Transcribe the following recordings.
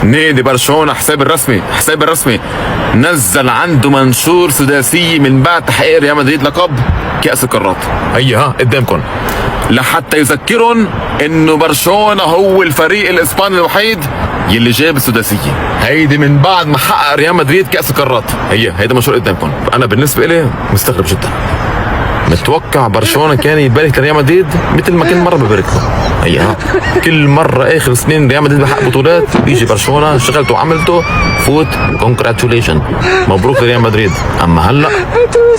نادي برشلونه حساب الرسمي نزل عنده منشور سداسي من بعد تحقيق ريال مدريد لقب كاس القارات. هيا قدامكم لحتى يذكرهم انه برشلونه هو الفريق الاسباني الوحيد يلي جاب السداسيه. هيدي من بعد ما حقق ريال مدريد كاس القارات. هيدا منشور قدامكم. انا بالنسبه لي مستغرب جدا، متوقع برشلونه كان يبارك لريال مدريد مثل ما كل مره ببارك له. كل مره اخر سنين ريال مدريد بحقق بطولات بيجي برشلونه شغلته وعملته فوت كونجراتوليشن، مبروك لريال مدريد. اما هلا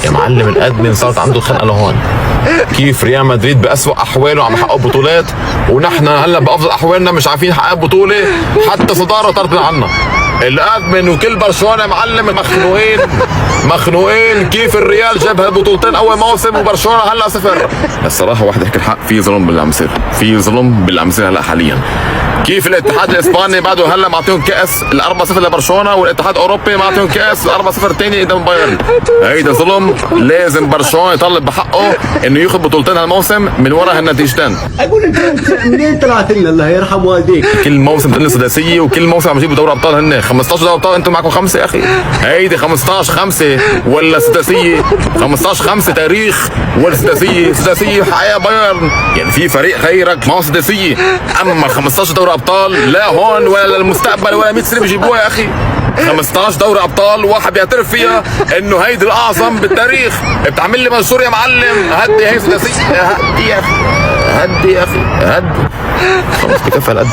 يا معلم الادمن صارت عنده خنقه لهون. كيف ريال مدريد بأسوأ احواله عم يحقق بطولات ونحن هلا بافضل احوالنا مش عارفين نحقق بطوله، حتى صداره طردنا عنا. الادمن وكل برشلونه معلم مخنوقين كيف الريال جاب هالبطولتين اول موسم وبرشلونه هلا صفر. الصراحه واحد يحكي الحق، في ظلم باللي عم يصير، هلا حاليا. كيف الاتحاد الاسباني بعده هلا معطيهم كاس ال4-0 لبرشلونه، والاتحاد الاوروبي معطيهم كاس ال4-0 ثاني قدام بايرن. هيدا ظلم، لازم برشلونه يطالب بحقه انه ياخذ بطولتين هالموسم من وراء هالنتيجتين. اقول انت منين طلعت لنا؟ الله يرحم والديك. كل موسم بتقول سداسيه وكل موسم عم يجيبوا دوري ابطال. هن 15 دوري ابطال، انتم معكم 5 يا اخي. هيدي 15-5 ولا سداسيه؟ 15-5 تاريخ ولا سداسيه حقيقه بايرن. يعني في فريق غيرك معه سداسيه، اما 15 دوري ابطال لا هون ولا للمستقبل ولا 100 سنه بيجيبوها يا اخي. 15 دوري ابطال واحد بيعترف فيها انه هيدي الاعظم بالتاريخ. بتعمل لي منصور يا معلم؟ هدي هي سداسيه، هدي يا اخي، هدي خلص بكفى القد.